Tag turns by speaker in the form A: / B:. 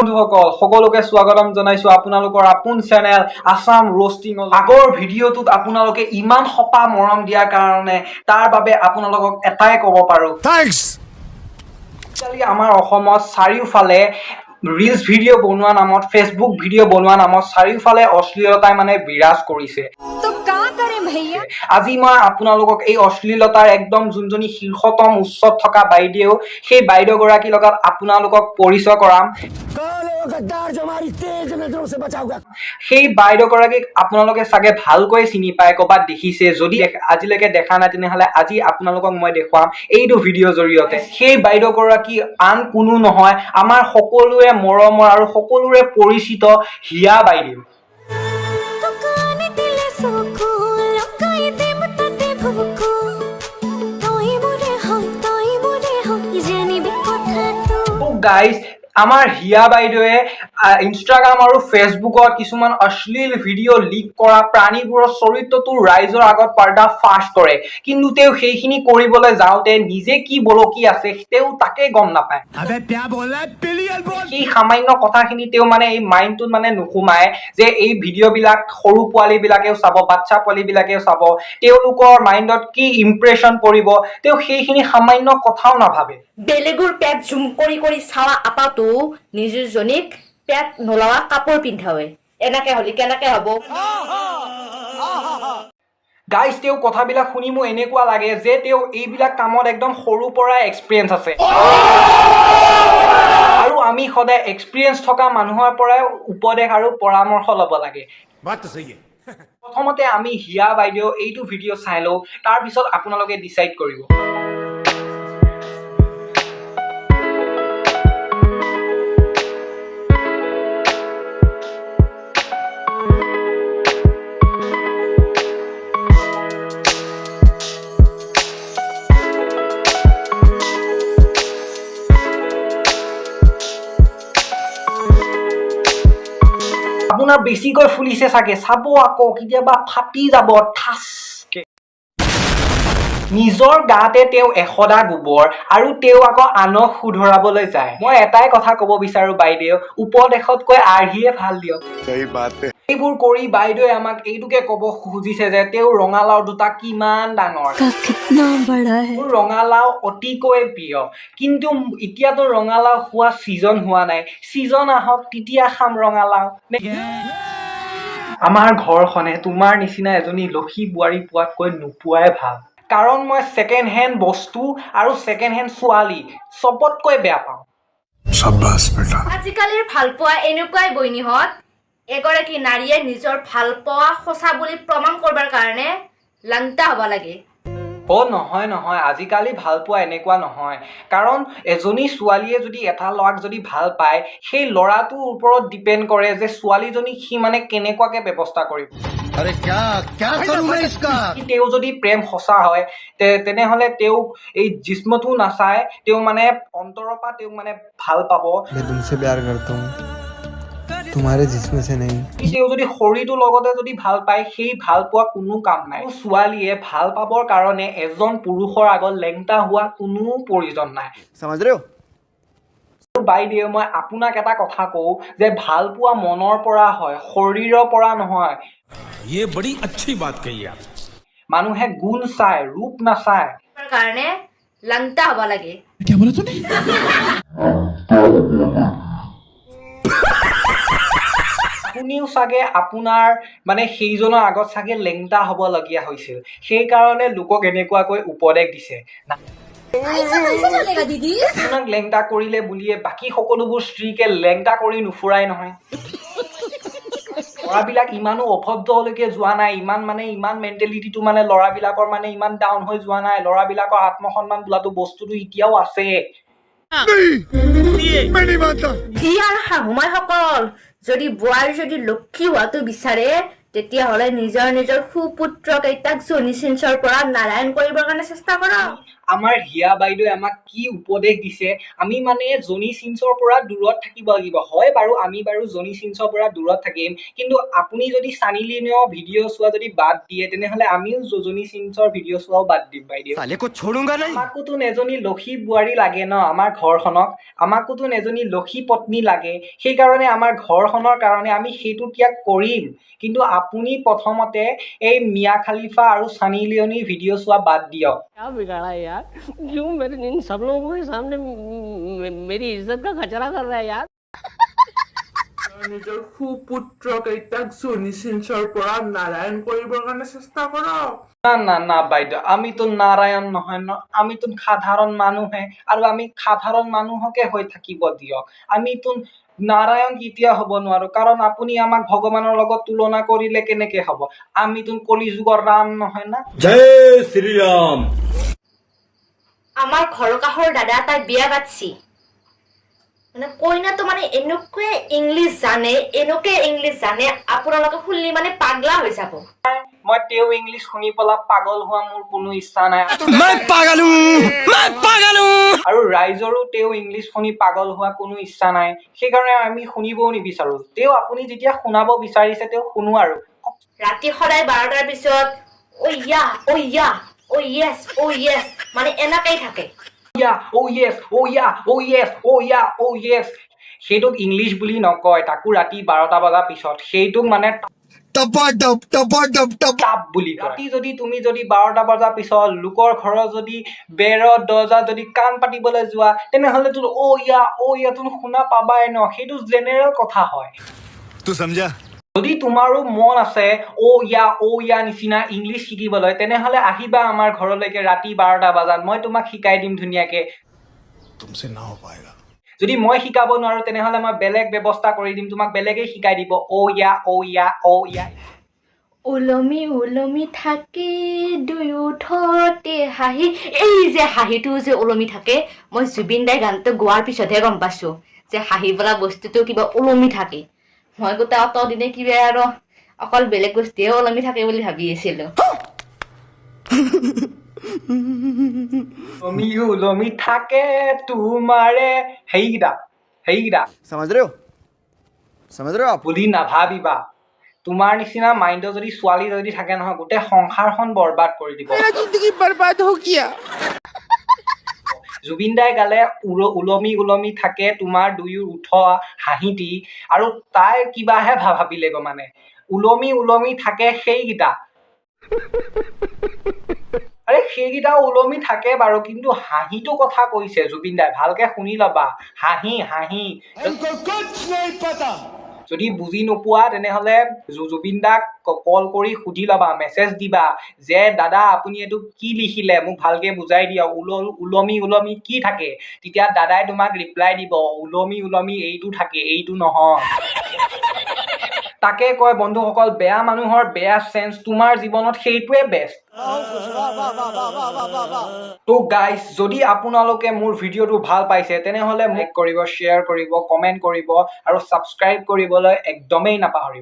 A: বন্ধুসকল সকলোকে স্বাগতম জনাইছো আপোনালোকৰ আপোন চেনেল আসাম ৰষ্টিং আগৰ ভিডিঅ'টোত আপোনালোকে ইমান হপা মৰম দিয়াৰ কাৰণে তাৰ বাবে আপোনালোকক এটাই ক'ব পাৰো থ্যাঙ্কস কালি আমাৰ অসমত চাৰিওফালে ৰিলছ ভিডিঅ' বনোৱা নামত ফেচবুক ভিডিঅ' বনোৱা নামত চাৰিওফালে অশ্লীলতাই মানে বিৰাজ কৰিছে আজি মই আপোনালোকক এই অশ্লীলতাৰ একদম যোনজনী শীৰ্ষতম উচ্চত থকা বাইদেউ সেই বাইদেউ গৰাকীৰ লগত আপোনালোকক পৰিচয় কৰাম সেই বাইদেউ গৰাকীক আপোনালোকে চাগে ভালকৈ চিনি পায় ক'বাত দেখিছে যদি আজিলৈকে দেখা নাই তেনেহ'লে আজি আপোনালোকক মই দেখুৱাম এইটো ভিডিঅ'ৰ জৰিয়তে সেই বাইদেউ গৰাকী আন কোনো নহয় আমাৰ সকলোৰে মৰমৰ আৰু সকলোৰে পৰিচিত হিয়া বাইদেউ গাইজ আমাৰ হিয়া বাইদেৱে ইনষ্টাগ্ৰাম আৰু ফেচবুকত কিছুমান অশ্লীল ভিডিঅ' লিক কৰা প্ৰাণীবোৰৰ চৰিত্ৰটো ৰাইজৰ আগত পৰ্দা ফাঁচ কৰে কিন্তু তেওঁ সেইখিনি কৰিবলৈ যাওঁতে নিজে কি বলকি আছে তেওঁ তাকে গম নাপায় সেই সামান্য কথাখিনি তেওঁ মানে এই মাইণ্ডটোত মানে নুসুমায় যে এই ভিডিঅ'বিলাক সৰু পোৱালীবিলাকেও চাব বাচ্চা পোৱালীবিলাকেও চাব তেওঁলোকৰ মাইণ্ডত কি ইম্প্ৰেশ্যন পৰিব তেওঁ সেইখিনি সামান্য কথাও নাভাবে
B: বেলেগুৰ পেট জুম কৰি কৰি চাৱা আপাটো নিজৰ জনীক পেট নলাৱা কাপোৰ পিন্ধাৱে এনেকে হলি কেনেকে হ'ব
A: গাইজ তেওঁ কথাবিলাক শুনি মোৰ এনেকুৱা লাগে যে তেওঁ এইবিলাক কামত একদম সৰুৰ পৰাই এক্সপিৰিয়েঞ্চ আছে আৰু আমি সদায় এক্সপিৰিয়েঞ্চ থকা মানুহৰ পৰাই উপদেশ আৰু পৰামৰ্শ ল'ব লাগে প্ৰথমতে আমি হিয়া বাইদেউ এইটো ভিডিঅ' চাই লওঁ তাৰপিছত আপোনালোকে ডিচাইড কৰিব আপোনাৰ বেছিকৈ ফুলিছে চাগে চাব আকৌ কেতিয়াবা ফাটি যাব ঠাচকে নিজৰ গাতে তেওঁ এশদা গোবৰ আৰু তেওঁ আকৌ আনক শুধৰাবলৈ যায় মই এটাই কথা ক'ব বিচাৰো বাইদেউ উপদেশতকৈ আৰ্হিয়ে ভাল দিয়ক এইবোৰ কৰি বাইদেৱে আমাক এইটোকে ক'ব খুজিছে যে তেওঁ ৰঙালাও দুটা কিমান ডাঙৰ মোৰ ৰঙালাও অতিকৈ প্ৰিয় কিন্তু এতিয়াতো ৰঙালাও খোৱা ছিজন হোৱা নাই ছিজন আহক তেতিয়া খাম ৰঙালাও আমাৰ ঘৰখনে তোমাৰ নিচিনা এজনী লক্ষী বোৱাৰী পোৱাতকৈ নোপোৱাই ভাল কাৰণ মই ছেকেণ্ড হেণ্ড বস্তু আৰু ছেকেণ্ড হেণ্ড ছোৱালী চবতকৈ বেয়া পাওঁ
B: আজিকালিৰ ভালপোৱা এনেকুৱাই বৈনীহঁত এগৰাকী নাৰীয়ে নিজৰ ভালপোৱা সঁচা বুলি প্ৰমাণ কৰিবৰ কাৰণে লাংটা হ'ব লাগে
A: নহয় নহয় আজিকালি ভাল পোৱা এনেকুৱা নহয় কাৰণ এজনী ছোৱালীয়ে যদি এটা ল'ৰাক যদি ভাল পায় সেই ল'ৰাটোৰ ওপৰত ডিপেণ্ড কৰে যে ছোৱালীজনীক সি মানে কেনেকুৱাকে ব্যৱস্থা কৰিব তেওঁ যদি প্ৰেম সঁচা হয় তেনেহ'লে তেওঁক এই জিস্মটো নাচায় তেওঁ মানে অন্তৰৰ পৰা তেওঁক মানে ভাল পাব
C: तुम्हारे जिस्म से नहीं
A: তেওঁ যদি শৰীৰটোৰ লগতে যদি ভাল পায় সেই ভাল পোৱা কোনো কাম নাই ছোৱালীয়ে ভাল পাবৰ কাৰণে এজন পুৰুষৰ আগত লেংটা হোৱা কোনো প্ৰয়োজন নাই
C: समझ रहे हो
A: বাইদেউ মই আপোনাক এটা কথা কওঁ যে ভাল পোৱা মনৰ পৰা হয় শৰীৰৰ পৰা নহয়
D: ये बड़ी अच्छी बात कही आप
A: মানুহে গুণ চায় ৰূপ নাচায়
B: কাৰণে লাংটা হ'ব লাগে
D: क्या बोला तूने
A: আপুনিও চাগে আপোনাৰ মানে সেইজনৰ আগত চাগে লেংটা হ'বলগীয়া হৈছিল সেইকাৰণে লোকক এনেকুৱাকৈ উপদেশ দিছে আপোনাক লেংটা কৰিলে বুলিয়ে বাকী সকলোবোৰ স্ত্ৰীকে লেংটা কৰি নুফুৰাই নহয় ল'ৰাবিলাক ইমানো অভদ্ৰলৈকে যোৱা নাই ইমান মেণ্টেলিটিটো মানে ল'ৰাবিলাকৰ মানে ইমান ডাউন হৈ যোৱা নাই ল'ৰাবিলাকৰ আত্মসন্মান বোলাটো বস্তুটো এতিয়াও আছে
B: শাহুমাইসকল যদি বোৱাৰী যদি লক্ষী হোৱাটো বিচাৰে তেতিয়াহ'লে নিজৰ সুপুত্ৰ কেইটাক জনি চিঞ্চৰ পৰা নাৰায়ণ কৰিবৰ কাৰণে চেষ্টা কৰক
A: আমাৰ হিয়া বাইদেৱে আমাক কি উপদেশ দিছে আমি মানে জনি চিনছৰ পৰা দূৰত থাকিব লাগিব হয় বাৰু আমি বাৰু জনি চিনছৰ পৰা দূৰত থাকিম কিন্তু আপুনি যদি সানি লিঅ'নৰ ভিডিঅ' চোৱা যদি বাদ দিয়ে তেনেহ'লে আমিও জনি চিনছৰ ভিডিঅ' চোৱাও বাদ দিম বাইদেউ
E: साले को छोड़ूंगा नहीं
A: আমাকোতো এজনী লক্ষী বোৱাৰী লাগে ন আমাৰ ঘৰখনক আমাকোতো এজনী লক্ষী পত্নী লাগে সেইকাৰণে আমাৰ ঘৰখনৰ কাৰণে আমি সেইটো ত্যাগ কৰিম কিন্তু আপুনি প্ৰথমতে এই মিয়া খালিফা আৰু সানি লিঅ'নিৰ ভিডিঅ' চোৱা বাদ দিয়ক
F: क्या बिगाड़ा है यार क्यों मेरे इन सब लोगों के सामने मेरी इज्जत का खचरा कर रहा है यार
G: নিজৰ সুপুত্ৰ কেইটাক জনি চিনছৰ পৰা নাৰায়ণ কৰিবৰ কাৰণে চেষ্টা কৰক
A: না না না বাইদেউ আমিতো নাৰায়ণ নহয় ন আমিতো সাধাৰণ মানুহে আৰু আমি সাধাৰণ মানুহকে হৈ থাকিব দিয়ক আমিতো নাৰায়ণ কেতিয়া হ'ব নোৱাৰো কাৰণ আপুনি আমাক ভগৱানৰ লগত তুলনা কৰিলে কেনেকে হ'ব আমিতো কলিযুগৰ ৰাম নহয় না
E: जय श्री राम
B: আমাৰ ঘৰৰ কাষৰ দাদা এটাই বিয়া পাতছি মানে কইনাটো মানে এনেকৈ ইংলিছ জানে আপোনালোকে শুনলি মানে পাগলা হৈ যাব
A: মই তেওঁ ইংলিছ শুনি পেলাই পাগল হোৱা মোৰ কোনো ইচ্ছা নাই
E: मैं पागल हूँ
A: আৰু ৰাইজৰো তেওঁ ইংলিছ শুনি পাগল হোৱা কোনো ইচ্ছা নাই সেইকাৰণে আমি শুনিবও নিবিচাৰো তেওঁ আপুনি যেতিয়া শুনাব বিচাৰিছে তেওঁ শুনো আৰু
B: ৰাতি সদায় 12টাৰ পিছত ও ইয়া ও ইয়া ও ইয়েছ মানে এনেকেই থাকে
A: oh yes সেইটোক ইংলিছ বুলি নকয় তাকো ৰাতি 12টা বজাৰ পিছত সেইটোক মানে টাপ বুলি কয় ৰাতি যদি তুমি 12টা বজাৰ পিছত লোকৰ ঘৰৰ যদি বেৰৰ দৰ্জা যদি কাণ পাতিবলৈ যোৱা তেনেহ'লে তো ইয়া তুমি শুনা পাবাই ন সেইটো জেনেৰেল কথা হয়
E: तू समझा
A: যদি তোমাৰো মন আছে ও ইয়া নিচিনা ইংলিছ শিকিবলৈ তেনেহ'লে আহিবা আমাৰ ঘৰলৈকে ৰাতি 12টা বজাত মই তোমাক শিকাই দিম ধুনীয়াকে
D: तुमसे ना हो पाएगा
A: যদি মই শিকাব নোৱাৰো তেনেহ'লে মই বেলেগ ব্যৱস্থা কৰি দিম তোমাক বেলেগে শিকাই দিব ও ইয়া
B: ওলমি থাকে দুয়োঠতে হাঁহি এই যে হাঁহিটো যে ওলমি থাকে মই জুবিন দাই গানটো গোৱাৰ পিছতহে গম পাইছো যে হাঁহি বোলা বস্তুটো কিবা ওলমি থাকে মই গোটেই অতদিনে কিবা আৰু অকল বেলেগ বস্তুহে ওলমি থাকে বুলি ভাবি আছিলো
A: ওলমি থাকে তোমাৰে হেৰিকেইটা
E: समझ रहे हो आप
A: বুলি নাভাবিবা তোমাৰ নিচিনা মাইণ্ডত যদি ছোৱালী যদি থাকে নহয় গোটেই সংসাৰখন বৰবাদ কৰি দিব
D: जिंदगी बर्बाद हो गया
A: জুবিন দাই গালে ওলমি থাকে তোমাৰ দুয়ো উঠ হাঁহিটি আৰু তাই কিবাহে ভাবিলে মানে ওলমি থাকে সেইকেইটা আৰে সেইকেইটা ওলমি থাকে বাৰু কিন্তু হাঁহিটো কথা কৈছে জুবিন দাই ভালকে শুনি ল'বা হাঁহি যদি বুজি নোপোৱা তেনেহ'লে জুবিন দাক কল কৰি সুধি ল'বা মেছেজ দিবা যে দাদা আপুনি এইটো কি লিখিলে মোক ভালকে বুজাই দিয়ক ওলমি কি থাকে তেতিয়া দাদাই তোমাক ৰিপ্লাই দিব ওলমি এইটো থাকে এইটো নহয় তাকে কয় বন্ধুসকল বেয়া মানুহৰ বেয়া চেঞ্চ তোমাৰ জীৱনত সেইটোৱে বেষ্ট তো গাইজ যদি আপোনালোকে মোৰ ভিডিঅ'টো ভাল পাইছে তেনেহ'লে লাইক কৰিব শ্বেয়াৰ কৰিব কমেণ্ট কৰিব আৰু ছাবস্ক্ৰাইব কৰিবলৈ একদমেই নাপাহৰিব